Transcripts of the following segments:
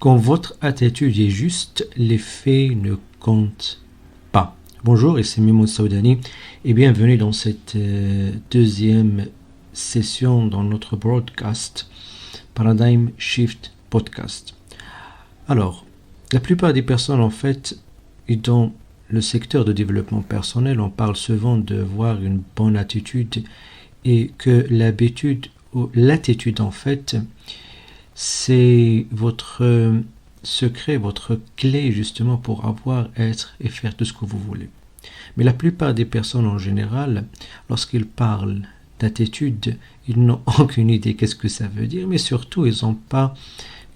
Quand votre attitude est juste, les faits ne comptent pas. Bonjour, ici Mimoun Saoudani et bienvenue dans cette deuxième session dans notre broadcast Paradigm Shift Podcast. Alors, la plupart des personnes en fait, dans le secteur de développement personnel, on parle souvent de voir une bonne attitude et que l'habitude ou l'attitude en fait, c'est votre secret, votre clé justement pour avoir, être et faire tout ce que vous voulez. Mais la plupart des personnes en général, lorsqu'ils parlent d'attitude, ils n'ont aucune idée qu'est-ce que ça veut dire, mais surtout ils n'ont pas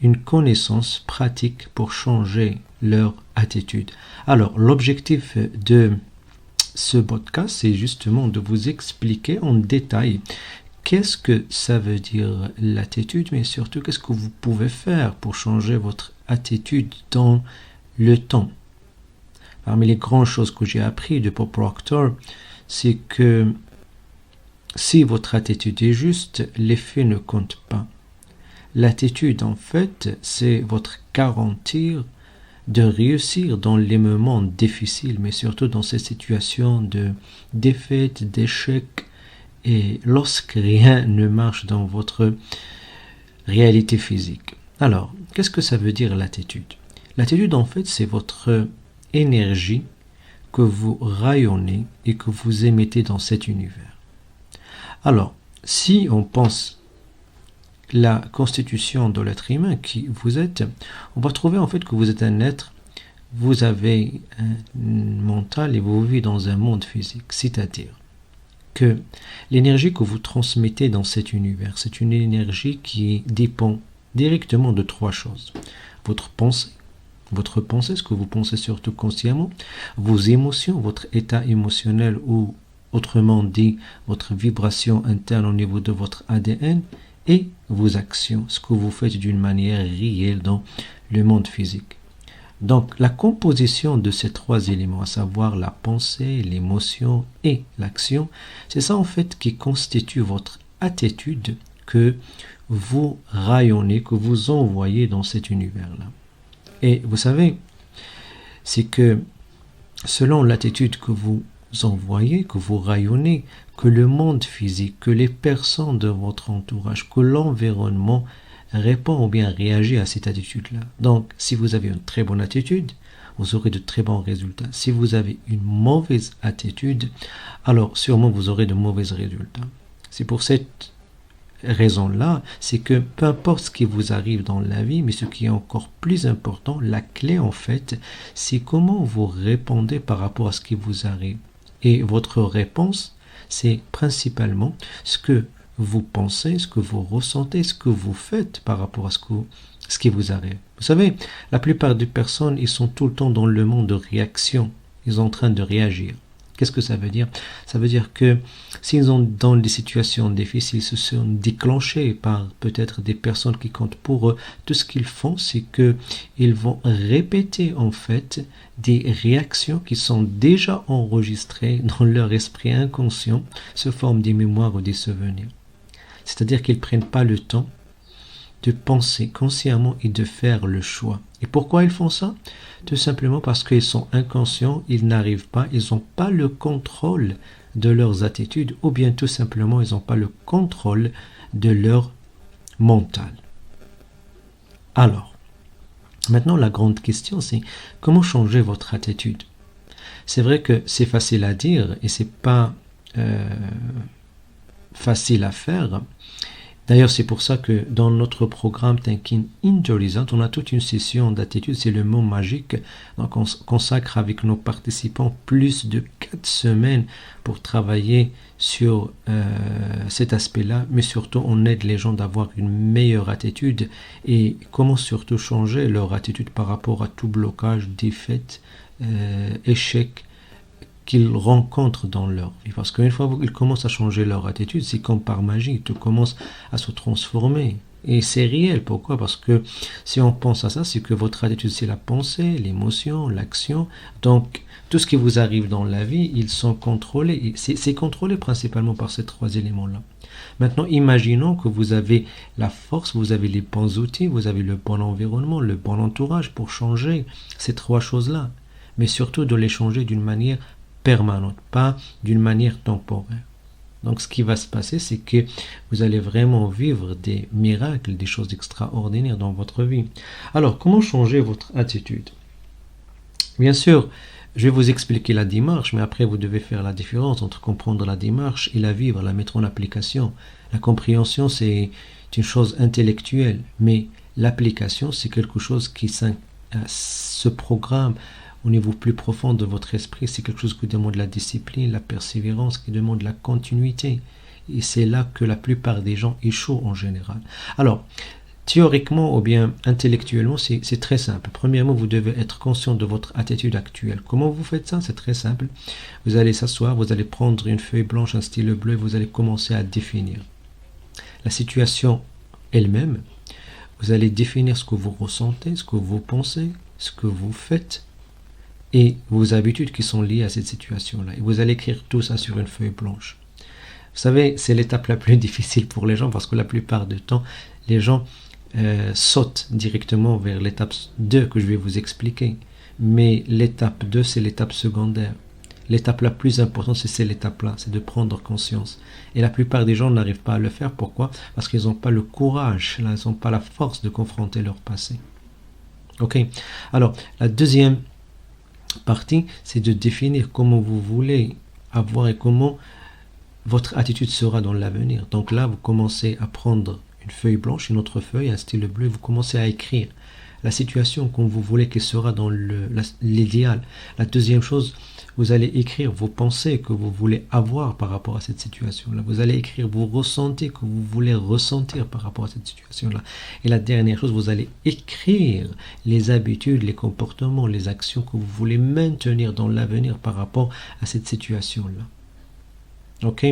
une connaissance pratique pour changer leur attitude. Alors l'objectif de ce podcast, c'est justement de vous expliquer en détail qu'est-ce que ça veut dire l'attitude, mais surtout qu'est-ce que vous pouvez faire pour changer votre attitude dans le temps. Parmi les grandes choses que j'ai appris de Bob Proctor, c'est que si votre attitude est juste, les faits ne comptent pas. L'attitude, en fait, c'est votre garantie de réussir dans les moments difficiles, mais surtout dans ces situations de défaite, d'échec, et lorsque rien ne marche dans votre réalité physique. Alors, qu'est-ce que ça veut dire l'attitude? L'attitude, en fait, c'est votre énergie que vous rayonnez et que vous émettez dans cet univers. Alors, si on pense la constitution de l'être humain qui vous êtes, on va trouver en fait que vous êtes un être, vous avez un mental et vous vivez dans un monde physique, c'est-à-dire que l'énergie que vous transmettez dans cet univers, c'est une énergie qui dépend directement de trois choses. Votre pensée, ce que vous pensez surtout consciemment, vos émotions, votre état émotionnel ou autrement dit, votre vibration interne au niveau de votre ADN et vos actions, ce que vous faites d'une manière réelle dans le monde physique. Donc, la composition de ces trois éléments, à savoir la pensée, l'émotion et l'action, c'est ça en fait qui constitue votre attitude que vous rayonnez, que vous envoyez dans cet univers-là. Et vous savez, c'est que selon l'attitude que vous envoyez, que vous rayonnez, que le monde physique, que les personnes de votre entourage, que l'environnement répond ou bien réagit à cette attitude-là. Donc, si vous avez une très bonne attitude, vous aurez de très bons résultats. Si vous avez une mauvaise attitude, alors sûrement vous aurez de mauvais résultats. C'est pour cette raison-là, c'est que peu importe ce qui vous arrive dans la vie, mais ce qui est encore plus important, la clé en fait, c'est comment vous répondez par rapport à ce qui vous arrive. Et votre réponse, c'est principalement ce que vous pensez, ce que vous ressentez, ce que vous faites par rapport à ce qui vous arrive. Vous savez, la plupart des personnes, ils sont tout le temps dans le monde de réaction. Ils sont en train de réagir. Qu'est-ce que ça veut dire? Ça veut dire que s'ils sont dans des situations difficiles, se sont déclenchés par peut-être des personnes qui comptent pour eux, tout ce qu'ils font, c'est qu'ils vont répéter en fait des réactions qui sont déjà enregistrées dans leur esprit inconscient, sous forme des mémoires ou des souvenirs. C'est-à-dire qu'ils ne prennent pas le temps de penser consciemment et de faire le choix. Et pourquoi ils font ça? Tout simplement parce qu'ils sont inconscients, ils n'arrivent pas, ils n'ont pas le contrôle de leurs attitudes ou bien tout simplement ils n'ont pas le contrôle de leur mental. Alors, maintenant la grande question c'est comment changer votre attitude? C'est vrai que c'est facile à dire et c'est pas facile à faire. D'ailleurs, c'est pour ça que dans notre programme Thinking in the Result, on a toute une session d'attitude, c'est le mot magique. Donc, on consacre avec nos participants plus de 4 semaines pour travailler sur cet aspect-là, mais surtout, on aide les gens d'avoir une meilleure attitude et comment surtout changer leur attitude par rapport à tout blocage, défaite, échec qu'ils rencontrent dans leur vie. Parce qu'une fois qu'ils commencent à changer leur attitude, c'est comme par magie, tout commence à se transformer. Et c'est réel. Pourquoi? Parce que si on pense à ça, c'est que votre attitude, c'est la pensée, l'émotion, l'action. Donc, tout ce qui vous arrive dans la vie, ils sont contrôlés. C'est contrôlé principalement par ces trois éléments-là. Maintenant, imaginons que vous avez la force, vous avez les bons outils, vous avez le bon environnement, le bon entourage pour changer ces trois choses-là. Mais surtout de les changer d'une manière permanente, pas d'une manière temporaire. Donc ce qui va se passer, c'est que vous allez vraiment vivre des miracles, des choses extraordinaires dans votre vie. Alors, comment changer votre attitude? Bien sûr, je vais vous expliquer la démarche, mais après vous devez faire la différence entre comprendre la démarche et la vivre, la mettre en application. La compréhension, c'est une chose intellectuelle, mais l'application, c'est quelque chose qui se programme au niveau plus profond de votre esprit. C'est quelque chose qui demande la discipline, la persévérance, qui demande la continuité. Et c'est là que la plupart des gens échouent en général. Alors, théoriquement ou bien intellectuellement, c'est très simple. Premièrement, vous devez être conscient de votre attitude actuelle. Comment vous faites ça? C'est très simple. Vous allez s'asseoir, vous allez prendre une feuille blanche, un stylo bleu, et vous allez commencer à définir la situation elle-même. Vous allez définir ce que vous ressentez, ce que vous pensez, ce que vous faites et vos habitudes qui sont liées à cette situation-là. Et vous allez écrire tout ça sur une feuille blanche. Vous savez, c'est l'étape la plus difficile pour les gens parce que la plupart du temps, les gens sautent directement vers l'étape 2 que je vais vous expliquer. Mais l'étape 2, c'est l'étape secondaire. L'étape la plus importante, c'est cette étape-là, c'est de prendre conscience. Et la plupart des gens n'arrivent pas à le faire. Pourquoi? Parce qu'ils n'ont pas le courage, là, ils n'ont pas la force de confronter leur passé. Ok. Alors, la deuxième partie, c'est de définir comment vous voulez avoir et comment votre attitude sera dans l'avenir. Donc là, vous commencez à prendre une feuille blanche, une autre feuille, un stylo bleu, vous commencez à écrire la situation comme vous voulez qu'elle sera dans l'idéal. La deuxième chose, vous allez écrire vos pensées que vous voulez avoir par rapport à cette situation-là. Vous allez écrire vos ressentis que vous voulez ressentir par rapport à cette situation-là. Et la dernière chose, vous allez écrire les habitudes, les comportements, les actions que vous voulez maintenir dans l'avenir par rapport à cette situation-là. Ok?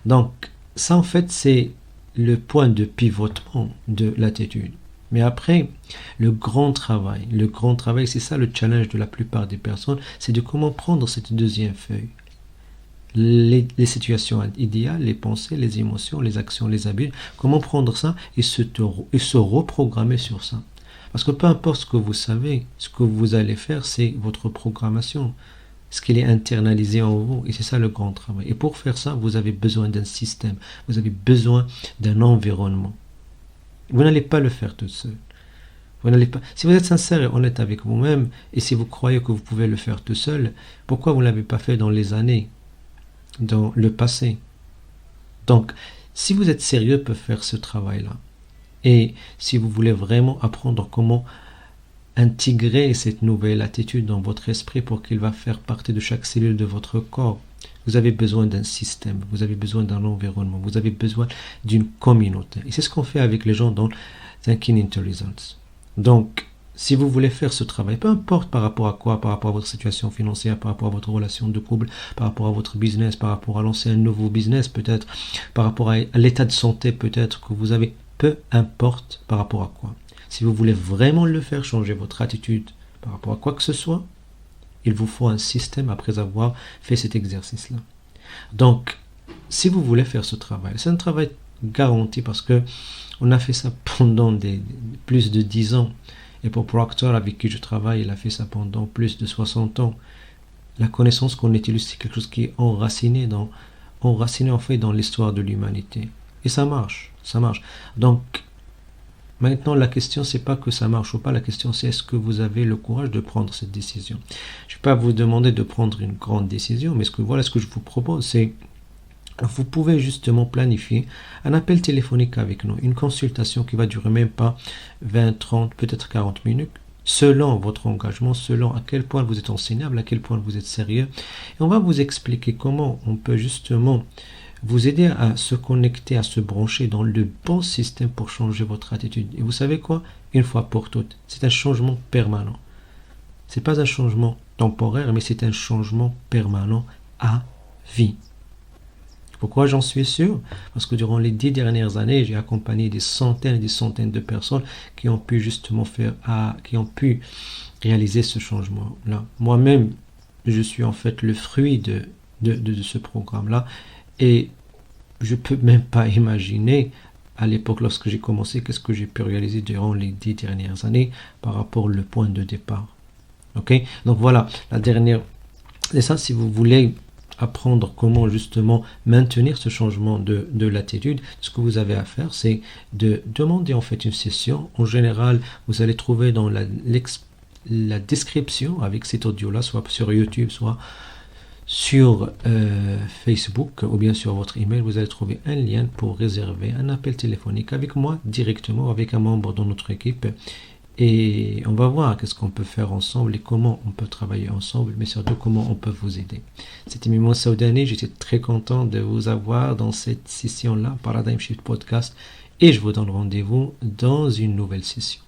Donc, ça en fait, c'est le point de pivotement de l'attitude. Mais après, le grand travail, c'est ça le challenge de la plupart des personnes, c'est de comment prendre cette deuxième feuille. Les situations idéales, les pensées, les émotions, les actions, les habitudes, comment prendre ça et se reprogrammer sur ça. Parce que peu importe ce que vous savez, ce que vous allez faire, c'est votre programmation. Ce qu'il est internalisé en vous, et c'est ça le grand travail. Et pour faire ça, vous avez besoin d'un système, vous avez besoin d'un environnement. Vous n'allez pas le faire tout seul. Si vous êtes sincère et honnête avec vous-même, et si vous croyez que vous pouvez le faire tout seul, pourquoi vous ne l'avez pas fait dans les années, dans le passé? Donc, si vous êtes sérieux pour faire ce travail-là, et si vous voulez vraiment apprendre comment intégrer cette nouvelle attitude dans votre esprit pour qu'il va faire partie de chaque cellule de votre corps, vous avez besoin d'un système, vous avez besoin d'un environnement, vous avez besoin d'une communauté. Et c'est ce qu'on fait avec les gens dans Thinking into Results. Donc, si vous voulez faire ce travail, peu importe par rapport à quoi, par rapport à votre situation financière, par rapport à votre relation de couple, par rapport à votre business, par rapport à lancer un nouveau business peut-être, par rapport à l'état de santé peut-être que vous avez, peu importe par rapport à quoi. Si vous voulez vraiment le faire, changer votre attitude par rapport à quoi que ce soit, il vous faut un système après avoir fait cet exercice-là. Donc, si vous voulez faire ce travail, c'est un travail garanti parce que on a fait ça pendant plus de 10 ans. Et pour Proctor, avec qui je travaille, il a fait ça pendant plus de 60 ans. La connaissance qu'on utilise, c'est quelque chose qui est enraciné en fait dans l'histoire de l'humanité. Et ça marche. Donc, maintenant, la question, c'est pas que ça marche ou pas. La question, c'est est-ce que vous avez le courage de prendre cette décision? Je ne vais pas vous demander de prendre une grande décision, mais ce que je vous propose, c'est vous pouvez justement planifier un appel téléphonique avec nous, une consultation qui va durer même pas 20, 30, peut-être 40 minutes, selon votre engagement, selon à quel point vous êtes enseignable, à quel point vous êtes sérieux. Et on va vous expliquer comment on peut justement vous aider à se connecter, à se brancher dans le bon système pour changer votre attitude. Et vous savez quoi? Une fois pour toutes, c'est un changement permanent. C'est pas un changement temporaire, mais c'est un changement permanent à vie. Pourquoi j'en suis sûr? Parce que durant les 10 dernières années, j'ai accompagné des centaines et des centaines de personnes qui ont pu justement réaliser ce changement-là. Moi-même, je suis en fait le fruit de ce programme-là. Et je peux même pas imaginer à l'époque lorsque j'ai commencé qu'est-ce que j'ai pu réaliser durant les 10 dernières années par rapport au point de départ. Ok, donc voilà la dernière. Et ça, si vous voulez apprendre comment justement maintenir ce changement de l'attitude, ce que vous avez à faire, c'est de demander en fait une session. En général, vous allez trouver dans la description avec cet audio-là, soit sur YouTube, soit sur Facebook ou bien sur votre email, vous allez trouver un lien pour réserver un appel téléphonique avec moi directement, avec un membre de notre équipe. Et on va voir qu'est-ce qu'on peut faire ensemble et comment on peut travailler ensemble, mais surtout comment on peut vous aider. C'était Mimoun Saoudani, j'étais très content de vous avoir dans cette session-là, Paradigm Shift Podcast, et je vous donne rendez-vous dans une nouvelle session.